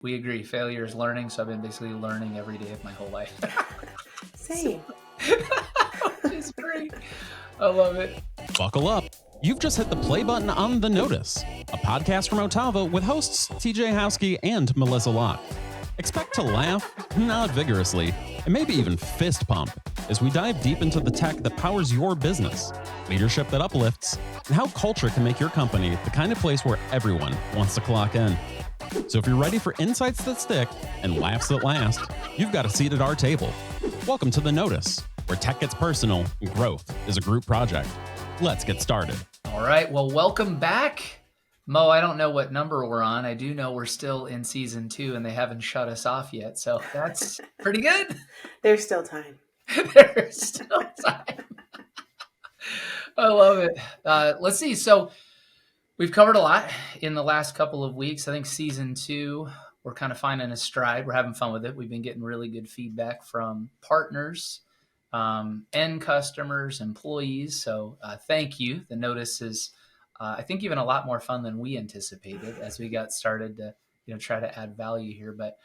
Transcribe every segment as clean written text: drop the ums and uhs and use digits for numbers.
We agree. Failure is learning. So I've been basically learning every day of my whole life. Same. Which is great. I love it. Buckle up. You've just hit the play button on The Notice, a podcast from OTAVA with hosts TJ Howski and Melissa Locke. Expect to laugh, nod vigorously, and maybe even fist pump as we dive deep into the tech that powers your business, leadership that uplifts, and how culture can make your company the kind of place where everyone wants to clock in. So if you're ready for insights that stick and laughs that last, you've got a seat at our table. Welcome to The Notice, where tech gets personal and growth is a group project. Let's get started. All right. Well, welcome back. Mo, I don't know what number we're on. I do know we're still in season 2 and they haven't shut us off yet. So that's pretty good. There's still time. There's still time. I love it. Let's see. So we've covered a lot in the last couple of weeks. I think season 2, we're kind of finding a stride. We're having fun with it. We've been getting really good feedback from partners, end customers, employees. So thank you. The Notice is, I think, even a lot more fun than we anticipated as we got started to try to add value here. But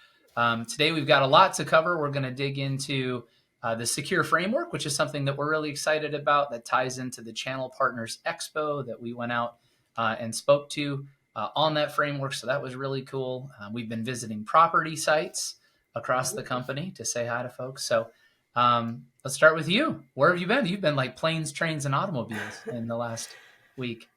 today we've got a lot to cover. We're going to dig into the S.E.C.U.R.E framework, which is something that we're really excited about that ties into the Channel Partners Expo that we went out and spoke to on that framework. So that was really cool. We've been visiting property sites across the company to say hi to folks. So let's start with you. Where have you been? You've been like planes, trains, and automobiles in the last week.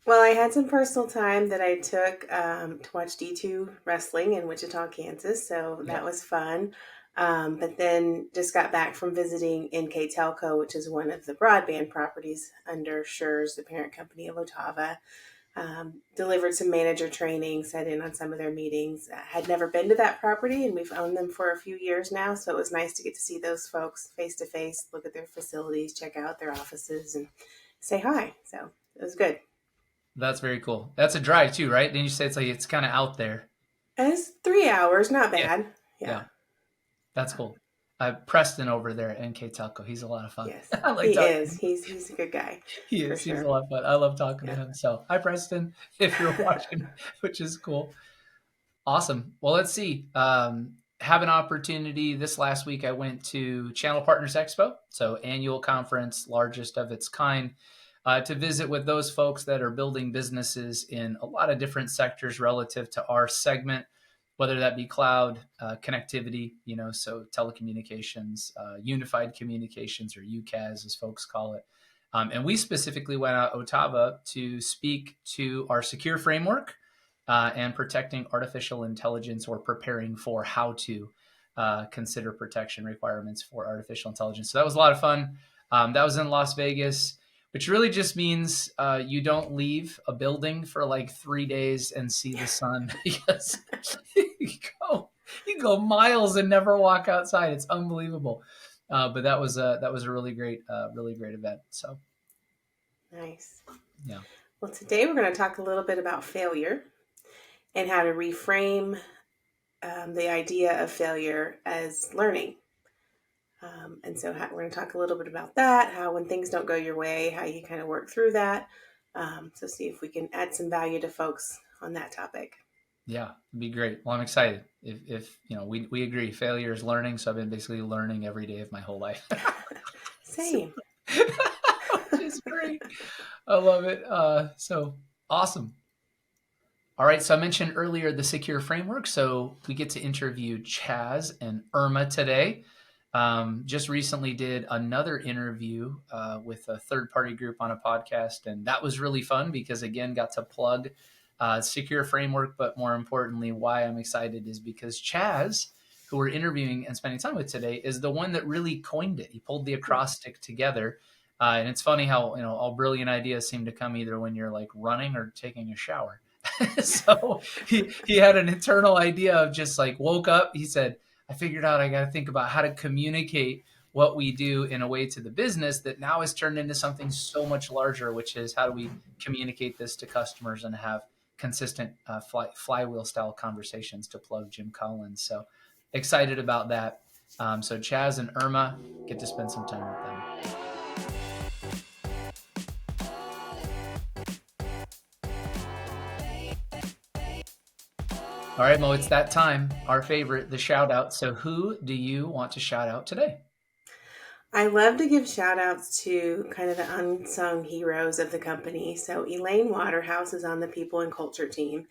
Well, I had some personal time that I took to watch D2 wrestling in Wichita, Kansas. So that was fun. But then just got back from visiting NK Telco, which is one of the broadband properties under S.E.C.U.R.E, the parent company of OTAVA. Delivered some manager training, sat in on some of their meetings. Had never been to that property, and we've owned them for a few years now. So it was nice to get to see those folks face to face, look at their facilities, check out their offices, and say hi. So it was good. That's very cool. That's a drive too, right? Didn't you say it's kind of out there? And it's 3 hours, not bad. Yeah. That's cool. Preston over there at NK Telco. He's a lot of fun. Yes, I like he is. He's a good guy. He is. Sure. He's a lot of fun. I love talking to him. So hi, Preston, if you're watching, which is cool. Awesome. Well, let's see. Have an opportunity. This last week, I went to Channel Partners Expo, so annual conference, largest of its kind, to visit with those folks that are building businesses in a lot of different sectors relative to our segment, whether that be cloud, connectivity, so telecommunications, unified communications, or UCaaS as folks call it. And we specifically went out OTAVA to speak to our S.E.C.U.R.E framework and protecting artificial intelligence, or preparing for how to consider protection requirements for artificial intelligence. So that was a lot of fun. That was in Las Vegas, which really just means you don't leave a building for like 3 days and see the sun, because you go miles and never walk outside. It's unbelievable. But that was a really great event. So Nice. Yeah. Well, today we're going to talk a little bit about failure and how to reframe the idea of failure as learning. And so we're going to talk a little bit about that, how when things don't go your way, how you kind of work through that. So see if we can add some value to folks on that topic. Yeah, it'd be great. Well, I'm excited. If we agree, failure is learning. So I've been basically learning every day of my whole life. Same. Which is great. I love it. So awesome. All right. So I mentioned earlier the S.E.C.U.R.E framework. So we get to interview Chaz and Irma today. Just recently did another interview with a third-party group on a podcast, and that was really fun because, again, got to plug S.E.C.U.R.E framework, but more importantly, why I'm excited is because Chaz, who we're interviewing and spending time with today, is the one that really coined it. He pulled the acrostic together, and it's funny how all brilliant ideas seem to come either when you're like running or taking a shower. So he had an internal idea of just like woke up. He said, I figured out I got to think about how to communicate what we do in a way to the business that now has turned into something so much larger, which is how do we communicate this to customers and have consistent flywheel style conversations, to plug Jim Collins. So excited about that. So Chaz and Irma, get to spend some time with them. All right, Mo, it's that time. Our favorite, the shout out. So, who do you want to shout out today? I love to give shout outs to kind of the unsung heroes of the company. So Elaine Waterhouse is on the people and culture team,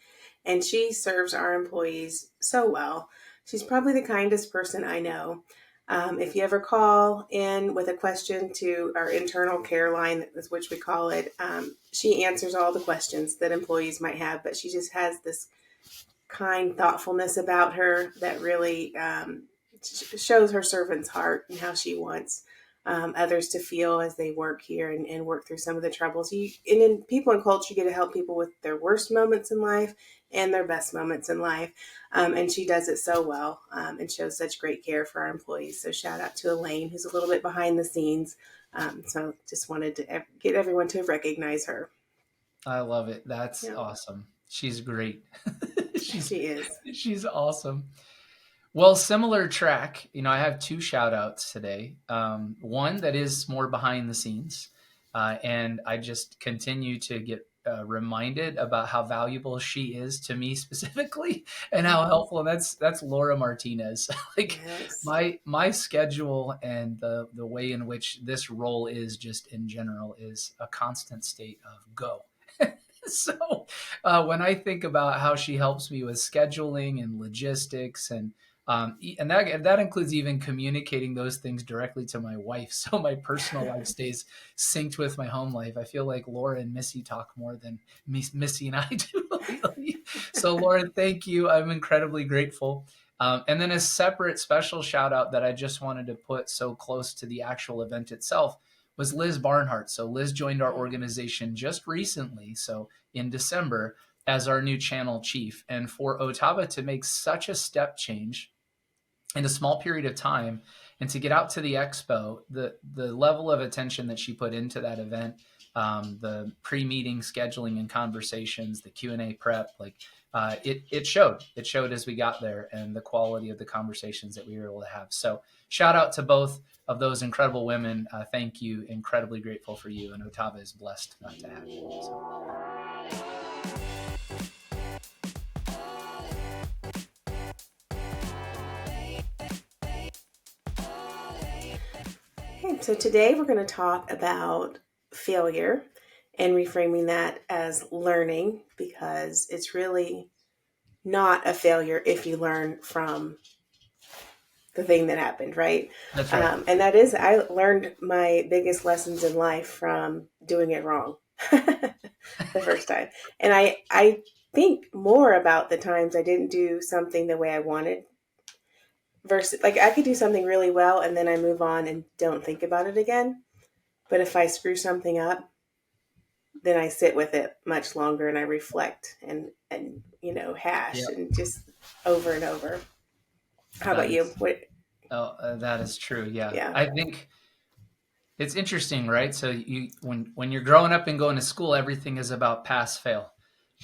and she serves our employees so well. She's probably the kindest person I know. If you ever call in with a question to our internal care line, which we call it, she answers all the questions that employees might have, but she just has this kind thoughtfulness about her that really shows her servant's heart and how she wants others to feel as they work here and work through some of the troubles. And in people and culture, you get to help people with their worst moments in life and their best moments in life. And she does it so well and shows such great care for our employees. So shout out to Elaine, who's a little bit behind the scenes. So just wanted to get everyone to recognize her. I love it. That's Yeah, awesome. She's great. she's she is. she's awesome. Well, similar track. I have two shout outs today. One that is more behind the scenes, and I just continue to get reminded about how valuable she is to me specifically, and how Mhm. helpful. And that's Laura Martinez. Like Yes. my schedule and the way in which this role is just in general is a constant state of go. So when I think about how she helps me with scheduling and logistics and that includes even communicating those things directly to my wife, so my personal life stays synced with my home life. I feel like Laura and Missy talk more than Missy and I do lately. So Laura, thank you. I'm incredibly grateful. And then a separate special shout out that I just wanted to put so close to the actual event itself was Liz Barnhart. So Liz joined our organization just recently, so in December, as our new channel chief. And for OTAVA to make such a step change in a small period of time and to get out to the expo, the level of attention that she put into that event, the pre-meeting scheduling and conversations, the Q&A prep, like it showed as we got there, and the quality of the conversations that we were able to have. So shout out to both of those incredible women. Thank you. Incredibly grateful for you, and OTAVA is blessed to have you. So. Okay, so today we're going to talk about failure and reframing that as learning, because it's really not a failure if you learn from the thing that happened, right? That's right. And that is, I learned my biggest lessons in life from doing it wrong the first time. And I think more about the times I didn't do something the way I wanted versus like I could do something really well and then I move on and don't think about it again. But if I screw something up, then I sit with it much longer and I reflect and hash Yeah, and just over and over. How that about you? is What? that is true. Yeah, Yeah. I think it's interesting, right? So when you're growing up and going to school, everything is about pass fail,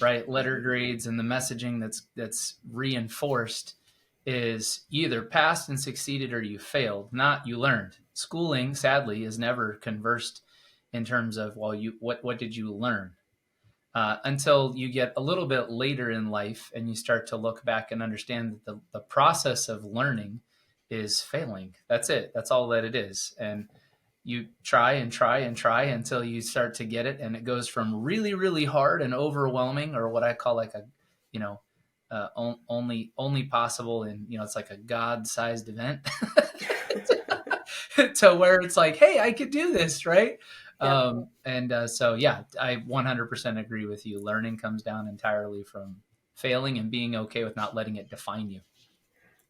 right? Letter grades and the messaging that's reinforced is you either passed and succeeded or you failed, not you learned. Schooling, sadly, is never conversed in terms of, well, you what did you learn? Until you get a little bit later in life and you start to look back and understand that the process of learning is failing. That's it. That's all that it is. And you try and try and try until you start to get it, and it goes from really really hard and overwhelming, or what I call like a you know only possible in it's like a god-sized event, to where it's like, hey, I could do this, right? Yeah. So yeah, I 100% agree with you. Learning comes down entirely from failing and being okay with not letting it define you.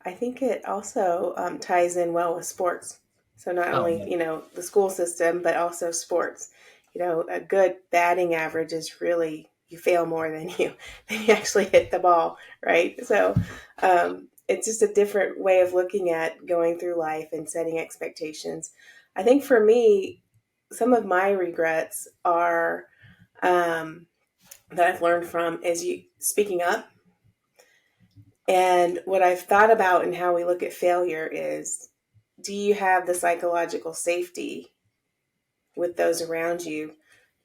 I think it also ties in well with sports. So not Oh only, yeah. the school system, but also sports. A good batting average is really you fail more than you actually hit the ball, right? So it's just a different way of looking at going through life and setting expectations. I think for me, some of my regrets are um, that I've learned from is you speaking up. And what I've thought about and how we look at failure is, do you have the psychological safety with those around you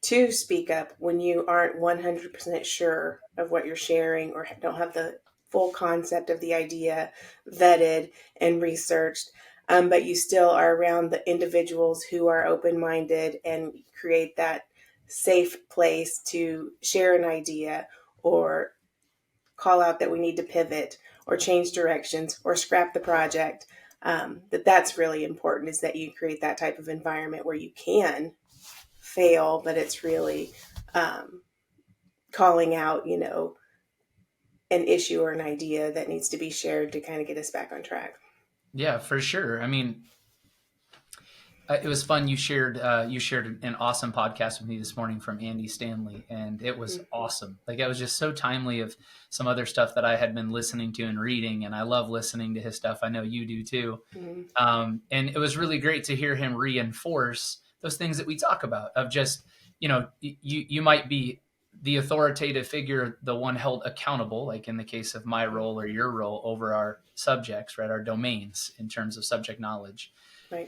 to speak up when you aren't 100% sure of what you're sharing or don't have the full concept of the idea vetted and researched, but you still are around the individuals who are open-minded and create that safe place to share an idea or call out that we need to pivot or change directions or scrap the project. That's really important, is that you create that type of environment where you can fail, but it's really calling out, an issue or an idea that needs to be shared to kind of get us back on track. Yeah, for sure. I mean, it was fun. You shared an awesome podcast with me this morning from Andy Stanley, and it was awesome. Like, it was just so timely of some other stuff that I had been listening to and reading, and I love listening to his stuff. I know you do too. And it was really great to hear him reinforce those things that we talk about, of just, you might be the authoritative figure, the one held accountable, like in the case of my role or your role, over our subjects, right? Our domains in terms of subject knowledge. Right.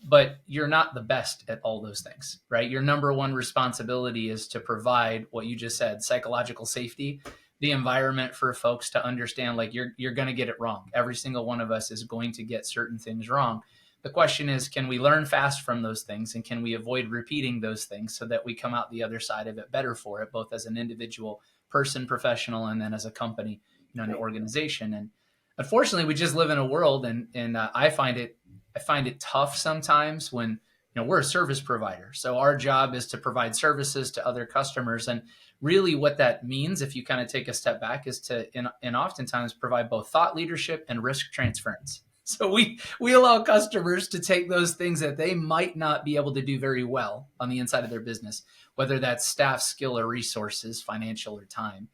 But you're not the best at all those things, right? Your number one responsibility is to provide what you just said, psychological safety, the environment for folks to understand, like, you're going to get it wrong. Every single one of us is going to get certain things wrong. The question is, can we learn fast from those things, and can we avoid repeating those things so that we come out the other side of it better for it, both as an individual person, professional, and then as a company, an organization. And unfortunately, we just live in a world, and I find it tough sometimes when, we're a service provider. So our job is to provide services to other customers. And really what that means, if you kind of take a step back, is to, and oftentimes provide both thought leadership and risk transference. So we allow customers to take those things that they might not be able to do very well on the inside of their business, whether that's staff, skill, or resources, financial or time,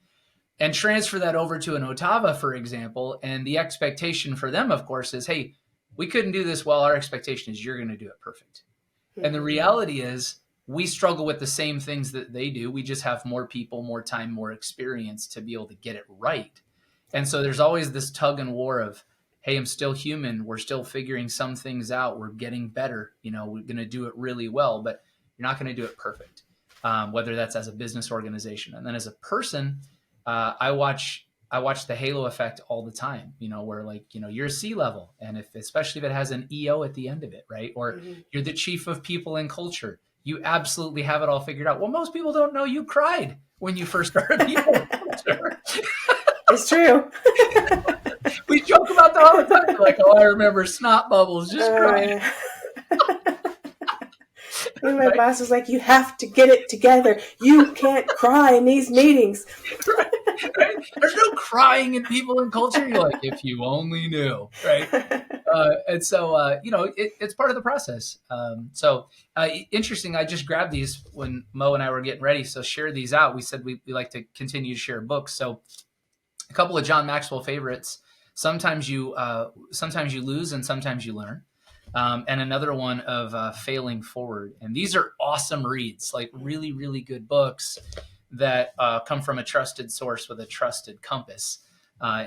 and transfer that over to an OTAVA, for example. And the expectation for them, of course, is, hey, we couldn't do this well. Our expectation is you're going to do it perfect. And the reality is, we struggle with the same things that they do. We just have more people, more time, more experience to be able to get it right. And so there's always this tug and war of, hey, I'm still human. We're still figuring some things out. We're getting better. We're going to do it really well, but you're not going to do it perfect, whether that's as a business organization. And then as a person, I watch the halo effect all the time, where, like, you're a C-level, and especially if it has an EO at the end of it, right? Or you're the chief of people and culture. You absolutely have it all figured out. Well, most people don't know you cried when you first started people and culture. It's true. We joke about that all the time. Like, oh, I remember snot bubbles, just crying. And my boss was like, you have to get it together. You can't cry in these meetings. Right? There's no crying in people and culture. You're like, if you only knew, right? And so, it's part of the process. Interesting. I just grabbed these when Mo and I were getting ready. So share these out. We said we like to continue to share books. So a couple of John Maxwell favorites. Sometimes you lose and sometimes you learn. And another one of Failing Forward. And these are awesome reads, like really, really good books that come from a trusted source with a trusted compass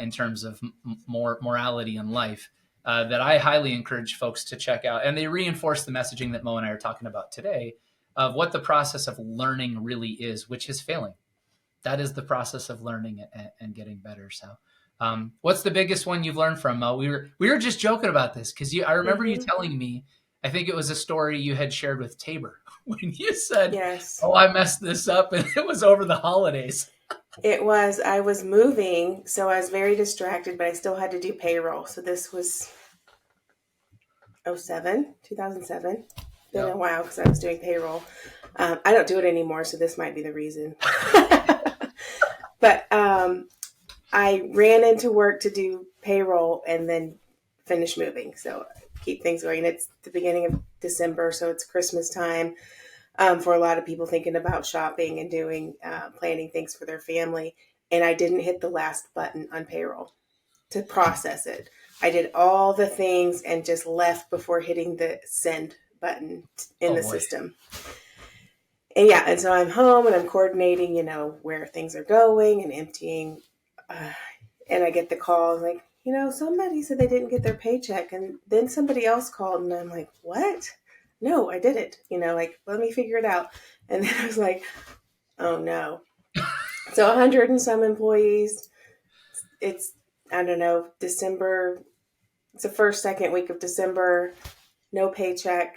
in terms of morality in life that I highly encourage folks to check out. And they reinforce the messaging that Mo and I are talking about today of what the process of learning really is, which is failing. That is the process of learning and getting better. So what's the biggest one you've learned from Mo? We were just joking about this because I remember you telling me, I think it was a story you had shared with Tabor when you said, yes, oh, I messed this up, and it was over the holidays. It was. I was moving, so I was very distracted, but I still had to do payroll. So this was 2007. Been a while because I was doing payroll. I don't do it anymore, so this might be the reason. But I ran into work to do payroll and then finish moving. So keep things going. It's the beginning of December, so it's Christmas time for a lot of people thinking about shopping and doing planning things for their family. And I didn't hit the last button on payroll to process it. I did all the things and just left before hitting the send button in the system. And so I'm home and I'm coordinating, where things are going and emptying. And I get the call like, somebody said they didn't get their paycheck. And then somebody else called and I'm like, what? No, I didn't. Let me figure it out. And then I was like, oh no. So 100 and some employees. It's I don't know, December, it's the first, second week of December, no paycheck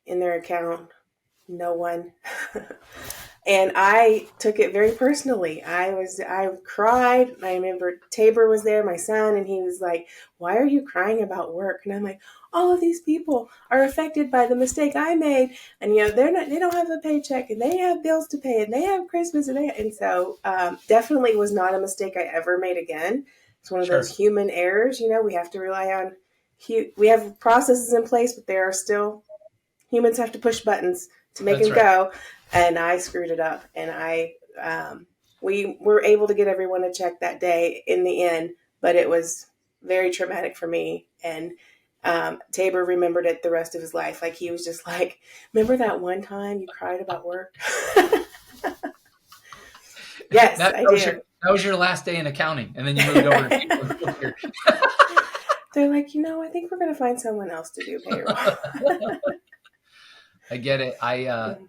in their account, no one. And I took it very personally. I cried. I remember Tabor was there, my son, and he was like, "Why are you crying about work?" And I'm like, "All of these people are affected by the mistake I made, and they don't have a paycheck, and they have bills to pay, and they have Christmas, and so definitely was not a mistake I ever made again. It's one of those Sure. human errors. We have to rely on. We have processes in place, but there are still humans have to push buttons to make That's them right. go, and I screwed it up, and we were able to get everyone a check that day in the end, but it was very traumatic for me. And Tabor remembered it the rest of his life. Like, he was just like, "Remember that one time you cried about work?" Yes, That I was your do. that was your last day in accounting, and then you moved over to people and filter. They're like, I think we're going to find someone else to do payroll. I get it.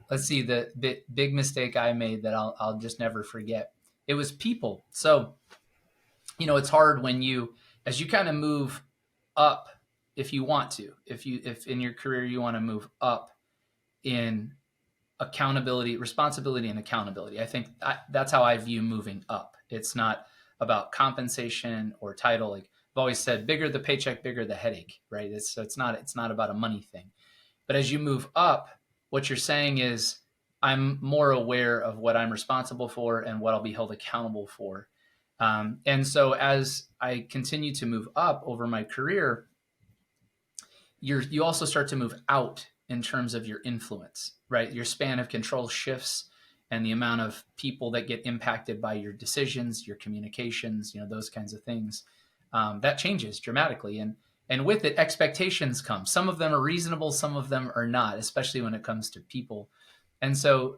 Let's see, the big mistake I made that I'll just never forget. It was people. So, it's hard when as you kind of move up, if you want to, if in your career you want to move up in accountability, responsibility, and accountability. I think that's how I view moving up. It's not about compensation or title. Like I've always said, bigger the paycheck, bigger the headache, right? It's not about a money thing. But as you move up, what you're saying is I'm more aware of what I'm responsible for and what I'll be held accountable for. And so as I continue to move up over my career, you also start to move out in terms of your influence, right? Your span of control shifts, and the amount of people that get impacted by your decisions, your communications, those kinds of things, that changes dramatically. And with it, expectations come. Some of them are reasonable, some of them are not, especially when it comes to people. And so,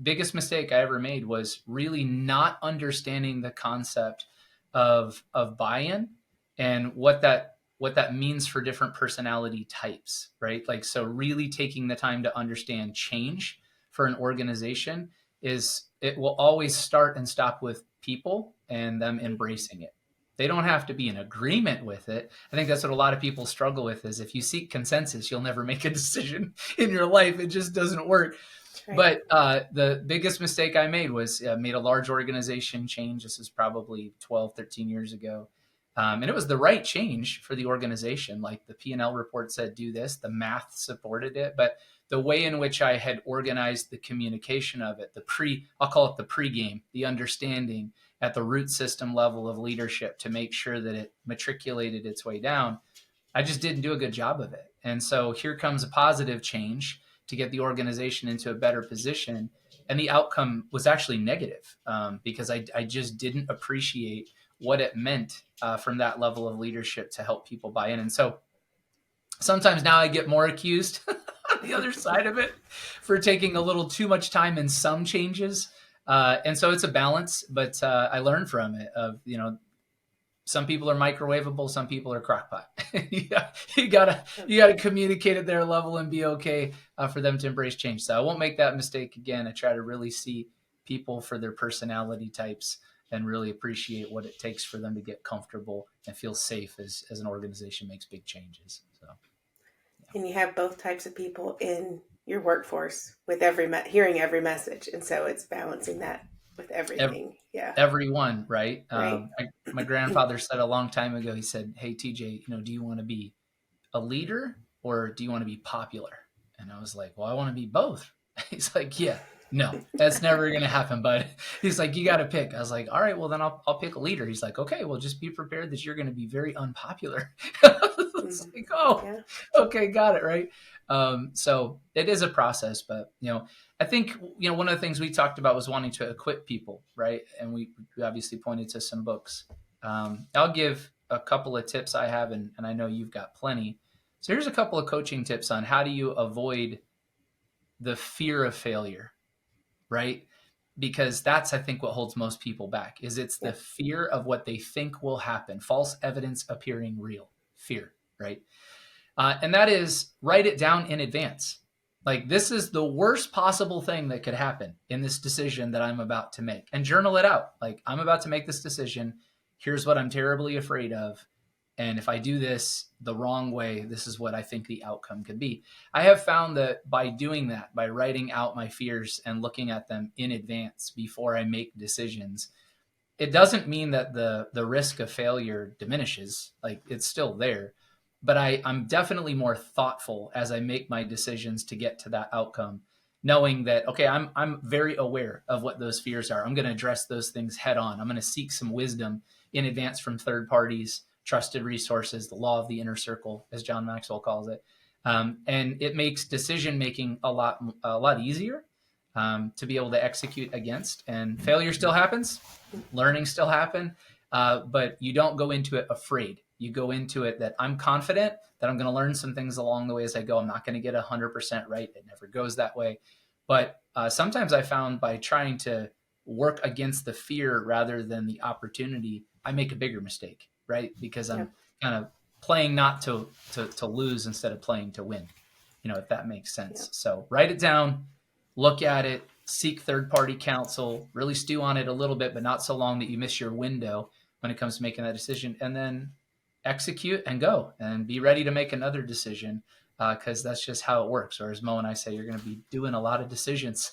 biggest mistake I ever made was really not understanding the concept of buy-in and what that means for different personality types, right? Like, so really taking the time to understand change for an organization it will always start and stop with people and them embracing it. They don't have to be in agreement with it. I think that's what a lot of people struggle with is if you seek consensus, you'll never make a decision in your life. It just doesn't work. Right. But the biggest mistake I made was made a large organization change. This is probably 12, 13 years ago. And it was the right change for the organization. Like the P&L report said, do this, the math supported it. But the way in which I had organized the communication of it, I'll call it the pregame, the understanding at the root system level of leadership to make sure that it matriculated its way down, I just didn't do a good job of it. And so here comes a positive change to get the organization into a better position. And the outcome was actually negative because I just didn't appreciate what it meant from that level of leadership to help people buy in. And so sometimes now I get more accused on the other side of it for taking a little too much time in some changes. And so it's a balance, but I learned from it some people are microwavable, some people are crockpot. you gotta communicate at their level and be okay for them to embrace change. So I won't make that mistake again. I try to really see people for their personality types and really appreciate what it takes for them to get comfortable and feel safe as an organization makes big changes. So, And you have both types of people in your workforce with hearing every message, and so it's balancing that with everything. Yeah. Everyone, right? Right. My grandfather said a long time ago, he said, "Hey, TJ, do you want to be a leader or do you want to be popular?" And I was like, "Well, I want to be both." He's like, "Yeah, no, that's never going to happen, bud." He's like, "You got to pick." I was like, "All right, well then I'll pick a leader." He's like, "Okay, well just be prepared that you're going to be very unpopular." It's like, oh, Yeah. okay, got it, right? So it is a process, but I think one of the things we talked about was wanting to equip people, right? And we obviously pointed to some books. I'll give a couple of tips I have, and I know you've got plenty. So here's a couple of coaching tips on how do you avoid the fear of failure, right? Because that's, I think, what holds most people back is it's the fear of what they think will happen. False evidence appearing real. Fear, right? And that is write it down in advance. Like, this is the worst possible thing that could happen in this decision that I'm about to make, and journal it out. Like, I'm about to make this decision. here's what I'm terribly afraid of. And if I do this the wrong way, this is what I think the outcome could be. I have found that by doing that, by writing out my fears and looking at them in advance before I make decisions, it doesn't mean that the risk of failure diminishes. Like, it's still there, but I'm definitely more thoughtful as I make my decisions to get to that outcome, knowing that, okay, I'm very aware of what those fears are. I'm going to address those things head on. I'm going to seek some wisdom in advance from third parties, trusted resources, the law of the inner circle, as John Maxwell calls it. And it makes decision making a lot easier to be able to execute against. And failure still happens, learning still happen, but you don't go into it afraid. You go into it that I'm confident that I'm going to learn some things along the way as I go. I'm not going to get 100% right. It never goes that way. But sometimes I found by trying to work against the fear rather than the opportunity, I make a bigger mistake, right? Because I'm kind of playing not to lose instead of playing to win, if that makes sense. Yeah. So write it down, look at it, seek third-party counsel, really stew on it a little bit, but not so long that you miss your window when it comes to making that decision, and then execute and go and be ready to make another decision, because that's just how it works. Or as Mo and I say, you're going to be doing a lot of decisions.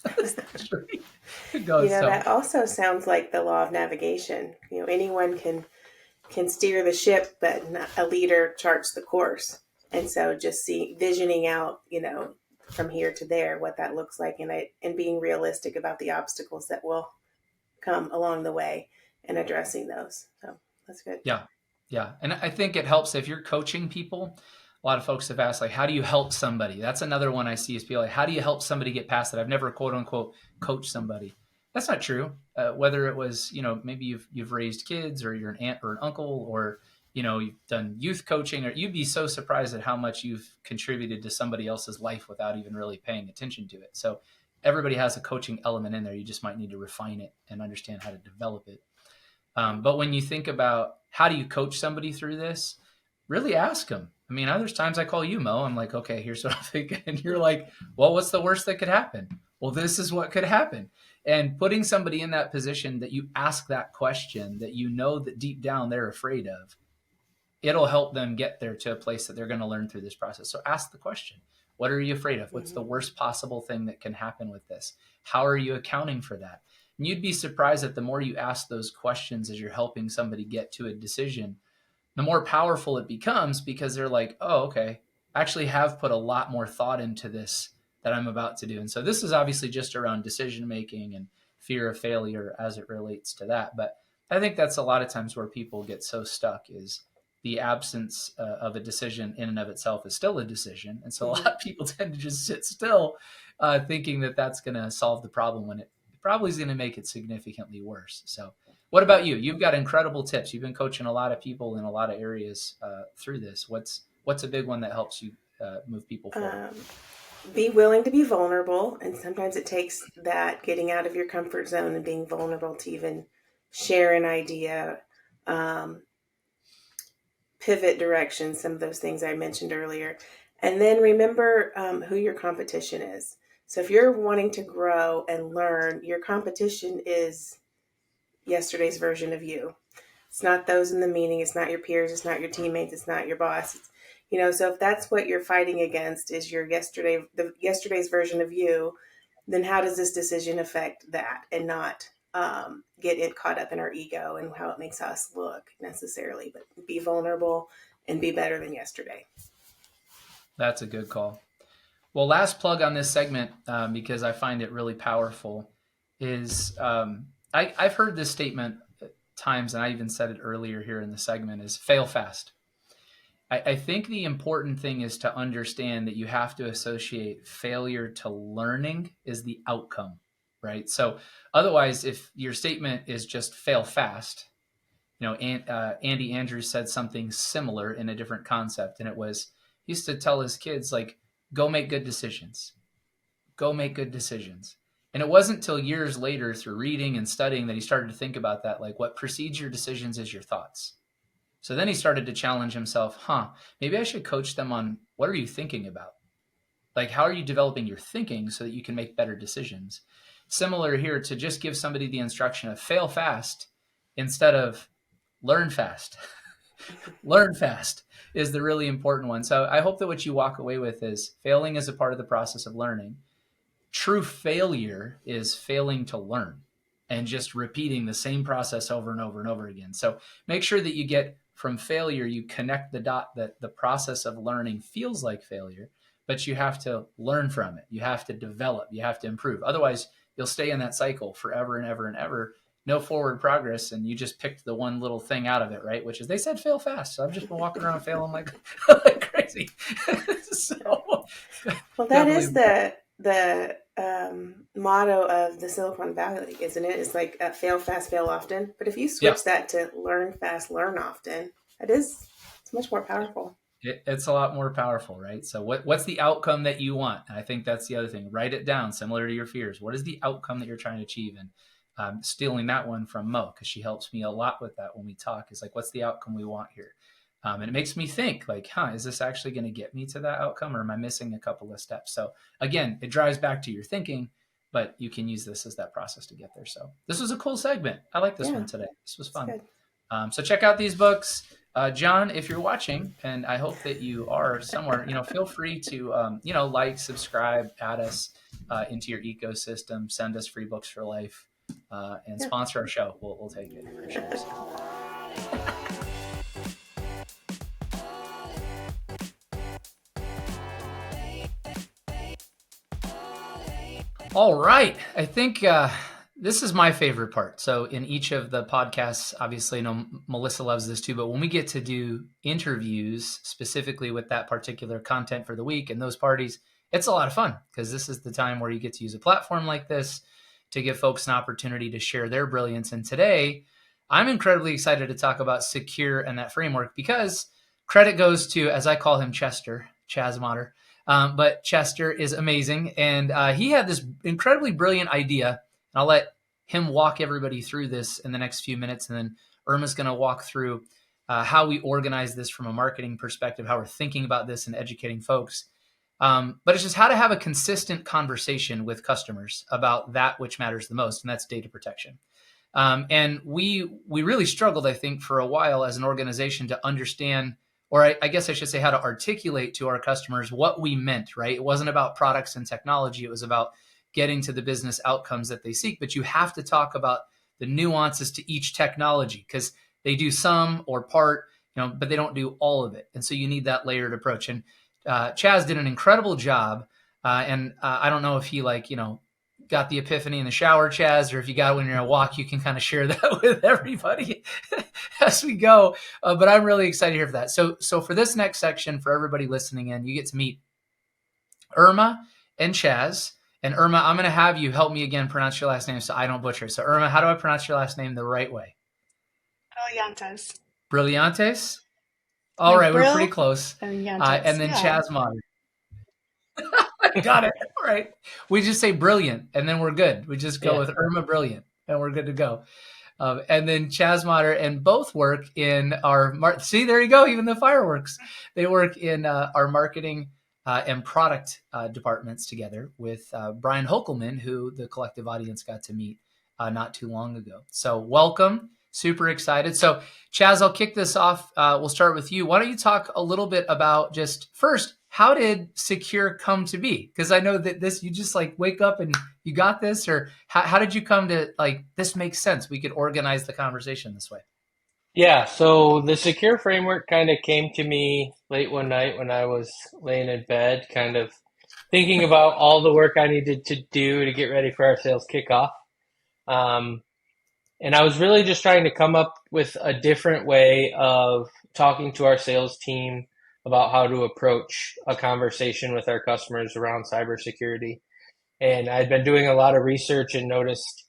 It goes, that also sounds like the law of navigation. Anyone can steer the ship, but not a leader charts the course. And so just visioning out, from here to there, what that looks like, and being realistic about the obstacles that will come along the way and addressing those. So that's good. Yeah. Yeah. And I think it helps if you're coaching people. A lot of folks have asked, like, how do you help somebody? That's another one I see is people like, how do you help somebody get past it? I've never, quote unquote, coached somebody. That's not true. Whether it was, maybe you've raised kids, or you're an aunt or an uncle, or, you've done youth coaching, or you'd be so surprised at how much you've contributed to somebody else's life without even really paying attention to it. So everybody has a coaching element in there. You just might need to refine it and understand how to develop it. But when you think about how do you coach somebody through this, really ask them. I mean, there's times I call you, Mo. I'm like, okay, here's what I'm thinking. And you're like, well, what's the worst that could happen? Well, this is what could happen. And putting somebody in that position that you ask that question that that deep down they're afraid of, it'll help them get there to a place that they're going to learn through this process. So ask the question. What are you afraid of? What's the worst possible thing that can happen with this? How are you accounting for that? And you'd be surprised that the more you ask those questions as you're helping somebody get to a decision, the more powerful it becomes, because they're like, oh, okay, I actually have put a lot more thought into this that I'm about to do. And so this is obviously just around decision-making and fear of failure as it relates to that. But I think that's a lot of times where people get so stuck, is the absence of a decision in and of itself is still a decision. And so a lot of people tend to just sit still thinking that that's going to solve the problem, when it probably is going to make it significantly worse. So what about you? You've got incredible tips. You've been coaching a lot of people in a lot of areas through this. What's a big one that helps you move people forward? Be willing to be vulnerable. And sometimes it takes that getting out of your comfort zone and being vulnerable to even share an idea, pivot direction, some of those things I mentioned earlier. And then remember who your competition is. So if you're wanting to grow and learn, your competition is yesterday's version of you. It's not those in the meeting. It's not your peers. It's not your teammates. It's not your boss. So if that's what you're fighting against, is yesterday's version of you, then how does this decision affect that, and not get caught up in our ego and how it makes us look necessarily, but be vulnerable and be better than yesterday. That's a good call. Well, last plug on this segment, because I find it really powerful, is I've heard this statement times, and I even said it earlier here in the segment, is fail fast. I think the important thing is to understand that you have to associate failure to learning is the outcome, right? So otherwise, if your statement is just fail fast, Andy Andrews said something similar in a different concept, and it was, he used to tell his kids, like, go make good decisions. Go make good decisions. And it wasn't until years later through reading and studying that he started to think about that, like, what precedes your decisions is your thoughts. So then he started to challenge himself, maybe I should coach them on, what are you thinking about? Like, how are you developing your thinking so that you can make better decisions? Similar here, to just give somebody the instruction of fail fast instead of learn fast. Learn fast is the really important one. So I hope that what you walk away with is failing is a part of the process of learning. True failure is failing to learn and just repeating the same process over and over and over again. So make sure that you get from failure, you connect the dot that the process of learning feels like failure, but you have to learn from it. You have to develop, you have to improve. Otherwise, you'll stay in that cycle forever and ever and ever. No forward progress, and you just picked the one little thing out of it, right? Which is they said fail fast. So I've just been walking around failing like, like crazy. So well, that is the motto of the Silicon Valley, isn't it? It's like fail fast, fail often. But if you switch that to learn fast, learn often, it's much more powerful. It's a lot more powerful, right? So what's the outcome that you want? And I think that's the other thing. Write it down, similar to your fears. What is the outcome that you're trying to achieve? And stealing that one from Mo, because she helps me a lot with that when we talk, is like, what's the outcome we want here? And it makes me think like, is this actually going to get me to that outcome, or am I missing a couple of steps? So again, it drives back to your thinking, but you can use this as that process to get there. So this was a cool segment. I like this one today. This was fun. So check out these books. John, if you're watching, and I hope that you are somewhere, feel free to, like, subscribe, add us into your ecosystem, send us free books for life, and sponsor our show. We'll take it for sure. All right. I think this is my favorite part. So in each of the podcasts, obviously, Melissa loves this too, but when we get to do interviews specifically with that particular content for the week and those parties, it's a lot of fun because this is the time where you get to use a platform like this to give folks an opportunity to share their brilliance. And today, I'm incredibly excited to talk about S.E.C.U.R.E and that framework because credit goes to, as I call him, Chaz Motter. But Chester is amazing. And he had this incredibly brilliant idea. And I'll let him walk everybody through this in the next few minutes. And then Irma's going to walk through how we organize this from a marketing perspective, how we're thinking about this and educating folks. But it's just how to have a consistent conversation with customers about that which matters the most, and that's data protection. And we really struggled, I think, for a while as an organization to understand, or I guess I should say, how to articulate to our customers what we meant, right? It wasn't about products and technology. It was about getting to the business outcomes that they seek. But you have to talk about the nuances to each technology because they do some or part, but they don't do all of it. And so you need that layered approach. And Chaz did an incredible job. And I don't know if he got the epiphany in the shower, Chaz, or if you got it when you're on a walk, you can kind of share that with everybody as we go. But I'm really excited here for that. So for this next section, for everybody listening in, you get to meet Irma and Chaz. And Irma, I'm going to have you help me again pronounce your last name so I don't butcher it. So Irma, how do I pronounce your last name the right way? Brillantes. Brillantes? All right, we're pretty close. And then Chaz Motter. Got it. All right. We just say brilliant, and then we're good. We just go with Irma Brilliant, and we're good to go. And then Chaz Motter, and both work in our see, there you go. Even the fireworks. They work in our marketing and product departments together with Brian Hokelman, who the collective audience got to meet not too long ago. So welcome. Super excited. So Chaz, I'll kick this off. We'll start with you. Why don't you talk a little bit about just first, how did S.E.C.U.R.E come to be? Because I know that you just wake up and you got this, or how did you come to this makes sense? We could organize the conversation this way. Yeah. So the S.E.C.U.R.E framework kind of came to me late one night when I was laying in bed, kind of thinking about all the work I needed to do to get ready for our sales kickoff. And I was really just trying to come up with a different way of talking to our sales team about how to approach a conversation with our customers around cybersecurity. And I'd been doing a lot of research and noticed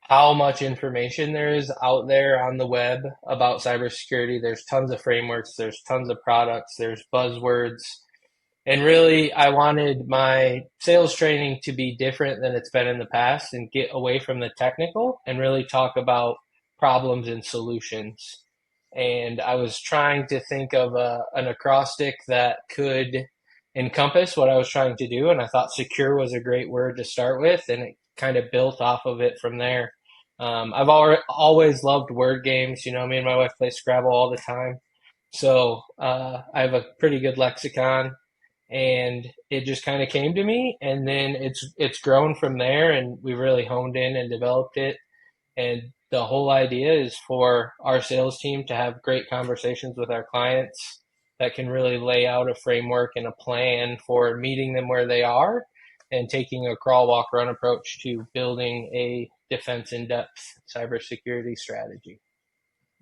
how much information there is out there on the web about cybersecurity. There's tons of frameworks, there's tons of products, there's buzzwords. And really, I wanted my sales training to be different than it's been in the past and get away from the technical and really talk about problems and solutions. And I was trying to think of an acrostic that could encompass what I was trying to do. And I thought S.E.C.U.R.E was a great word to start with. And it kind of built off of it from there. I've always loved word games. You know, me and my wife play Scrabble all the time. So I have a pretty good lexicon, and it just kind of came to me, and then it's grown from there, and we really honed in and developed it. And the whole idea is for our sales team to have great conversations with our clients that can really lay out a framework and a plan for meeting them where they are and taking a crawl, walk, run approach to building a defense in depth cybersecurity strategy.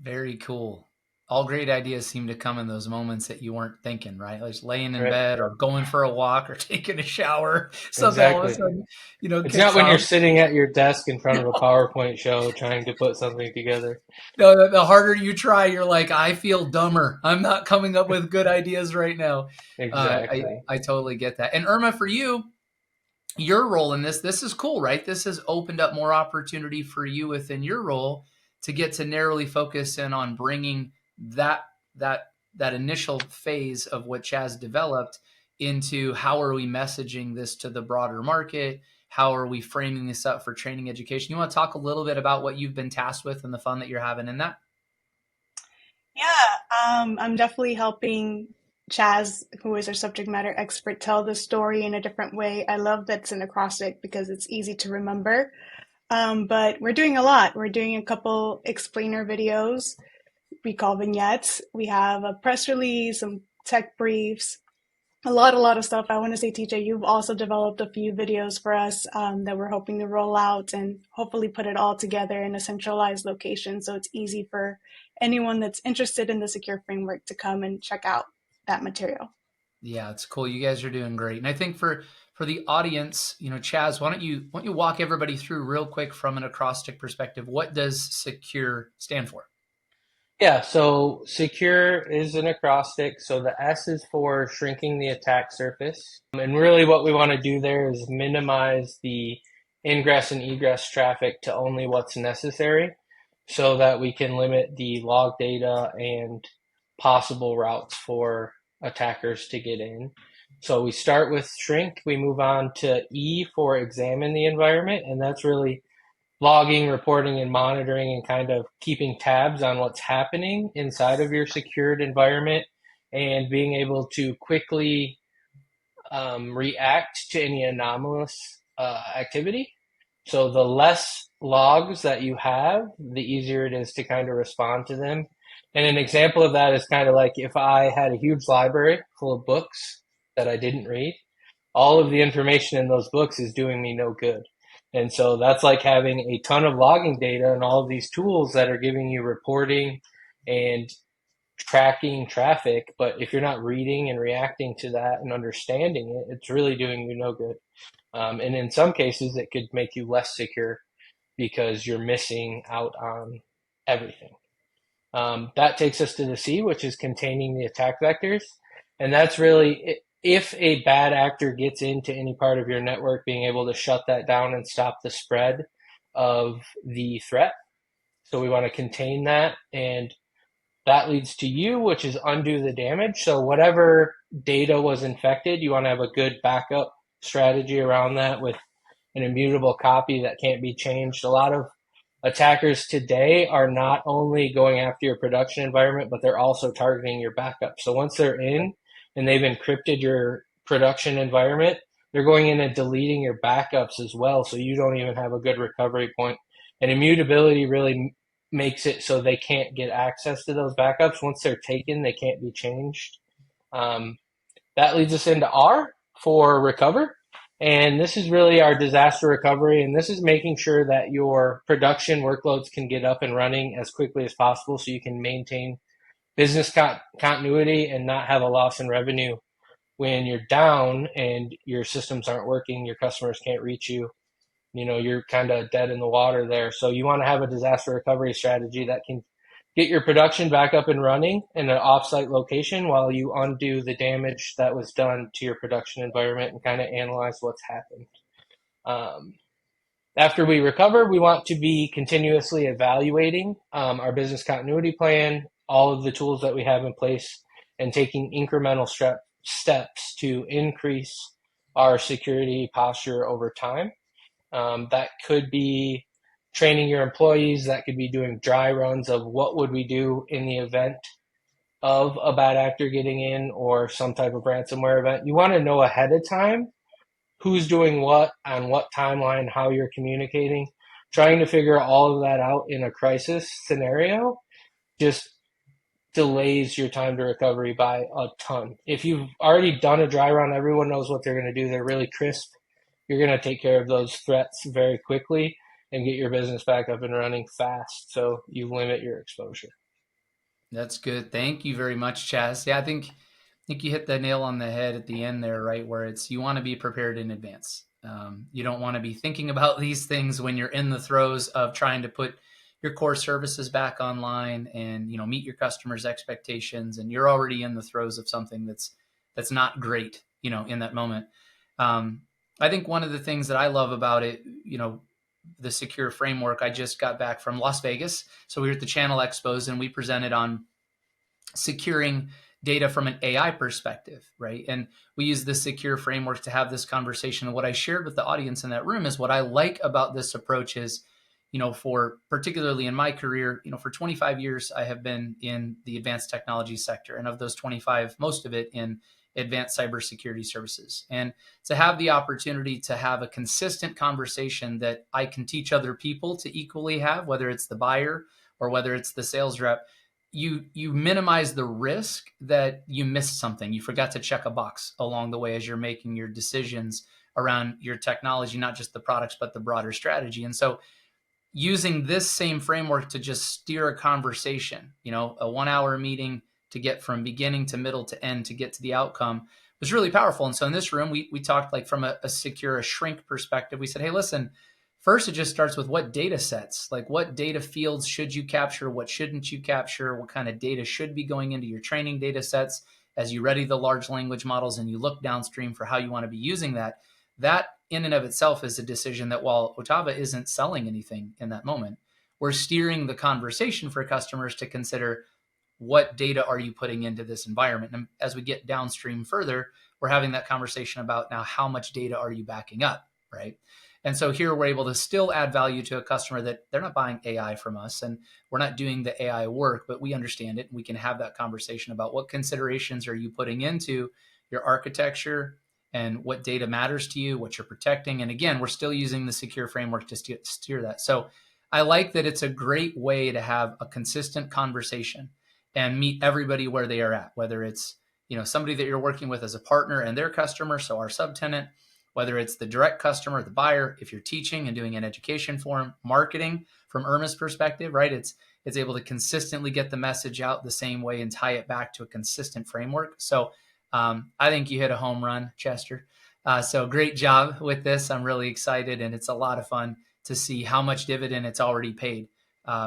Very cool. All great ideas seem to come in those moments that you weren't thinking, right? Like laying in Right. bed or going for a walk or taking a shower. Something all of a Exactly. sudden, It's not kicks when you're off. sitting at your desk in front of a PowerPoint show trying to put something together. No, the harder you try, you're like, I feel dumber. I'm not coming up with good ideas right now. Exactly. I totally get that. And Irma, for you, your role in this is cool, right? This has opened up more opportunity for you within your role to get to narrowly focus in on bringing that that that initial phase of what Chaz developed into how are we messaging this to the broader market? How are we framing this up for training education? You want to talk a little bit about what you've been tasked with and the fun that you're having in that? Yeah, I'm definitely helping Chaz, who is our subject matter expert, tell the story in a different way. I love that it's an acrostic because it's easy to remember. But we're doing a lot. We're doing a couple explainer videos we call vignettes. We have a press release, some tech briefs, a lot of stuff. I want to say, TJ, you've also developed a few videos for us that we're hoping to roll out and hopefully put it all together in a centralized location so it's easy for anyone that's interested in the secure framework to come and check out that material. Yeah, it's cool. You guys are doing great. And I think for the audience, Chaz, why don't you walk everybody through real quick from an acrostic perspective? What does secure stand for? Yeah, so secure is an acrostic. So the S is for shrinking the attack surface. And really what we want to do there is minimize the ingress and egress traffic to only what's necessary so that we can limit the log data and possible routes for attackers to get in. So we start with shrink, we move on to E for examine the environment, and that's really logging, reporting, and monitoring and kind of keeping tabs on what's happening inside of your secured environment and being able to quickly react to any anomalous activity. So the less logs that you have, the easier it is to kind of respond to them. And an example of that is kind of like if I had a huge library full of books that I didn't read, all of the information in those books is doing me no good. And so that's like having a ton of logging data and all of these tools that are giving you reporting and tracking traffic. But if you're not reading and reacting to that and understanding it, it's really doing you no good. And in some cases, it could make you less secure because you're missing out on everything. That takes us to the C, which is containing the attack vectors. And that's really if a bad actor gets into any part of your network, being able to shut that down and stop the spread of the threat. So we want to contain that. And that leads to U, which is undo the damage. So whatever data was infected, you want to have a good backup strategy around that with an immutable copy that can't be changed. A lot of attackers today are not only going after your production environment, but they're also targeting your backup. So once they're in and they've encrypted your production environment, they're going in and deleting your backups as well. So you don't even have a good recovery point. And immutability really makes it so they can't get access to those backups. Once they're taken, they can't be changed. That leads us into R for recover. And this is really our disaster recovery. And this is making sure that your production workloads can get up and running as quickly as possible so you can maintain business continuity and not have a loss in revenue when you're down and your systems aren't working, your customers can't reach you. You're kind of dead in the water there. So you want to have a disaster recovery strategy that can get your production back up and running in an offsite location while you undo the damage that was done to your production environment and kind of analyze what's happened. After we recover, we want to be continuously evaluating our business continuity plan, all of the tools that we have in place, and taking incremental steps to increase our security posture over time. That could be training your employees. That could be doing dry runs of what would we do in the event of a bad actor getting in or some type of ransomware event. You want to know ahead of time who's doing what on what timeline, how you're communicating. Trying to figure all of that out in a crisis scenario just delays your time to recovery by a ton. If you've already done a dry run, everyone knows what they're going to do. They're really crisp. You're going to take care of those threats very quickly and get your business back up and running fast, so you limit your exposure. That's good. Thank you very much, Chaz. Yeah, I think you hit the nail on the head at the end there, right? Where it's you want to be prepared in advance. You don't want to be thinking about these things when you're in the throes of trying to put your core services back online and meet your customers' expectations, and you're already in the throes of something that's not great, in that moment. I think one of the things that I love about it, the S.E.C.U.R.E framework. I just got back from Las Vegas, so we were at the Channel Expos and we presented on securing data from an AI perspective, right? And we use the S.E.C.U.R.E framework to have this conversation. And what I shared with the audience in that room is what I like about this approach is, for particularly in my career, for 25 years, I have been in the advanced technology sector. And of those 25, most of it in advanced cybersecurity services. And to have the opportunity to have a consistent conversation that I can teach other people to equally have, whether it's the buyer or whether it's the sales rep, you minimize the risk that you missed something. You forgot to check a box along the way as you're making your decisions around your technology, not just the products, but the broader strategy. And so using this same framework to just steer a conversation, a 1 hour meeting to get from beginning to middle to end to get to the outcome was really powerful. And so in this room, we talked like from a secure, a shrink perspective. We said, hey, listen, first, it just starts with what data sets, like what data fields should you capture? What shouldn't you capture? What kind of data should be going into your training data sets as you ready the large language models and you look downstream for how you want to be using that? That in and of itself is a decision that while OTAVA isn't selling anything in that moment, we're steering the conversation for customers to consider what data are you putting into this environment? And as we get downstream further, we're having that conversation about now how much data are you backing up, right? And so here we're able to still add value to a customer that they're not buying AI from us and we're not doing the AI work, but we understand it. And we can have that conversation about what considerations are you putting into your architecture and what data matters to you, what you're protecting. And again, we're still using the S.E.C.U.R.E framework to steer that. So I like that it's a great way to have a consistent conversation and meet everybody where they are at, whether it's somebody that you're working with as a partner and their customer, so our subtenant, whether it's the direct customer, the buyer, if you're teaching and doing an education for them, marketing from Irma's perspective, right? It's able to consistently get the message out the same way and tie it back to a consistent framework. So I think you hit a home run, Chester. So great job with this. I'm really excited, and it's a lot of fun to see how much dividend it's already paid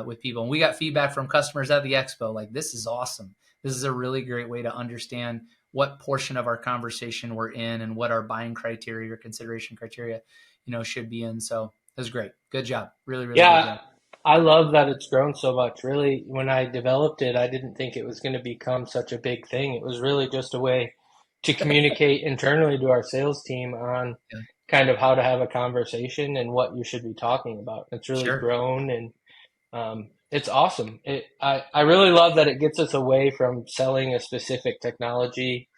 with people. And we got feedback from customers at the expo, like, this is awesome. This is a really great way to understand what portion of our conversation we're in and what our buying criteria or consideration criteria, should be in. So it was great. Good job. Really, really good job. I love that it's grown so much. Really, when I developed it, I didn't think it was going to become such a big thing. It was really just a way to communicate internally to our sales team on kind of how to have a conversation and what you should be talking about. It's really grown, and it's awesome. I really love that it gets us away from selling a specific technology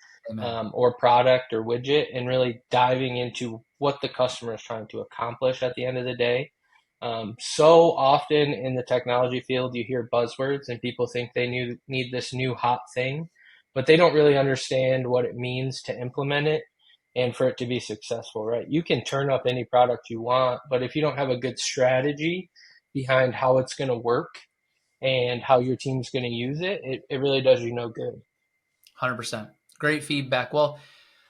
or product or widget and really diving into what the customer is trying to accomplish at the end of the day. So often in the technology field, you hear buzzwords and people think they need this new hot thing, but they don't really understand what it means to implement it and for it to be successful, right? You can turn up any product you want, but if you don't have a good strategy behind how it's going to work and how your team's going to use it, it really does you no good. 100%. Great feedback. Well,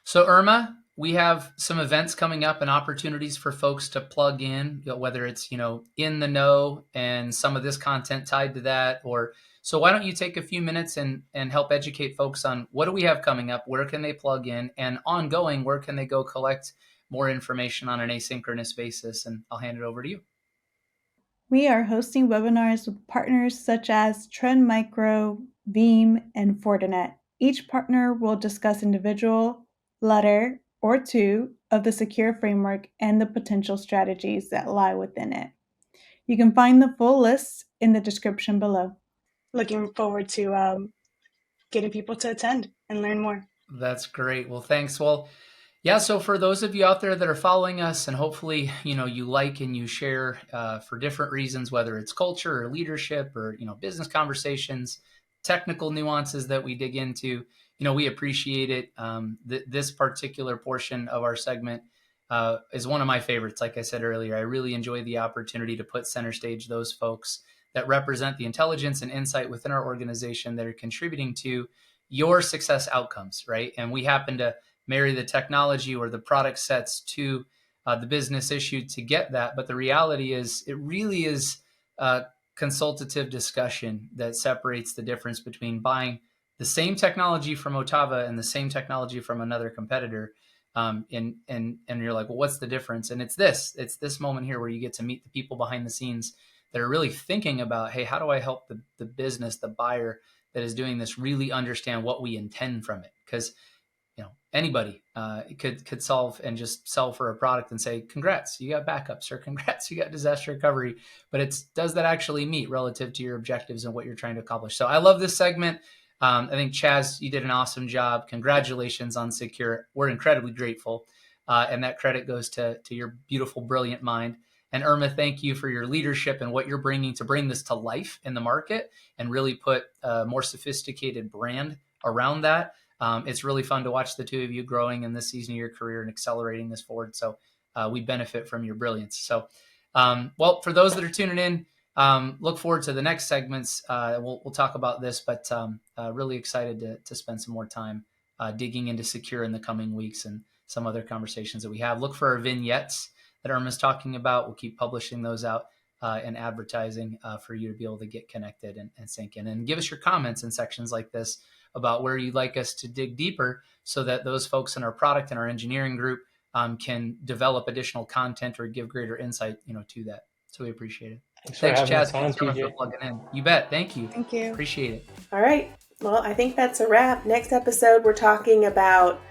so Irma, we have some events coming up and opportunities for folks to plug in, whether it's, in the know and some of this content tied to that, or so why don't you take a few minutes and help educate folks on what do we have coming up, where can they plug in, and ongoing, where can they go collect more information on an asynchronous basis? And I'll hand it over to you. We are hosting webinars with partners such as Trend Micro, Veeam, and Fortinet. Each partner will discuss individual, letter, or two of the S.E.C.U.R.E framework and the potential strategies that lie within it. You can find the full list in the description below. Looking forward to getting people to attend and learn more. That's great. Well, thanks. Well, yeah, so for those of you out there that are following us and hopefully, you like and you share for different reasons, whether it's culture or leadership or, business conversations, technical nuances that we dig into, we appreciate it. This particular portion of our segment is one of my favorites. Like I said earlier, I really enjoy the opportunity to put center stage those folks that represent the intelligence and insight within our organization that are contributing to your success outcomes, right? And we happen to marry the technology or the product sets to the business issue to get that. But the reality is, it really is a consultative discussion that separates the difference between buying the same technology from OTAVA and the same technology from another competitor. And you're like, well, what's the difference? And it's this moment here where you get to meet the people behind the scenes that are really thinking about, hey, how do I help the business, the buyer that is doing this, really understand what we intend from it? Because anybody could solve and just sell for a product and say, congrats, you got backups, or congrats, you got disaster recovery. But does that actually meet relative to your objectives and what you're trying to accomplish? So I love this segment. I think, Chaz, you did an awesome job. Congratulations on S.E.C.U.R.E. We're incredibly grateful. And that credit goes to your beautiful, brilliant mind. And Irma, thank you for your leadership and what you're bringing to bring this to life in the market and really put a more sophisticated brand around that. It's really fun to watch the two of you growing in this season of your career and accelerating this forward. So we benefit from your brilliance. So, well, for those that are tuning in, look forward to the next segments. We'll talk about this, but really excited to spend some more time digging into S.E.C.U.R.E. in the coming weeks and some other conversations that we have. Look for our vignettes that Irma's talking about. We'll keep publishing those out and advertising for you to be able to get connected and sink in. And give us your comments in sections like this about where you'd like us to dig deeper so that those folks in our product and our engineering group can develop additional content or give greater insight, to that. So we appreciate it. Thanks, Chaz. Thanks for plugging in. You bet. Thank you. Thank you. Appreciate it. All right. Well, I think that's a wrap. Next episode, we're talking about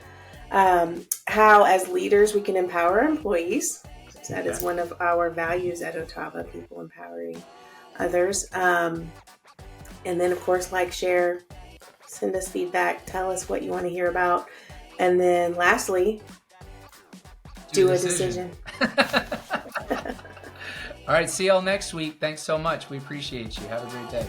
how, as leaders, we can empower employees. That is one of our values at OTAVA, people empowering others. And then, of course, like, share, send us feedback, tell us what you want to hear about. And then lastly, do a decision. All right. See y'all next week. Thanks so much. We appreciate you. Have a great day.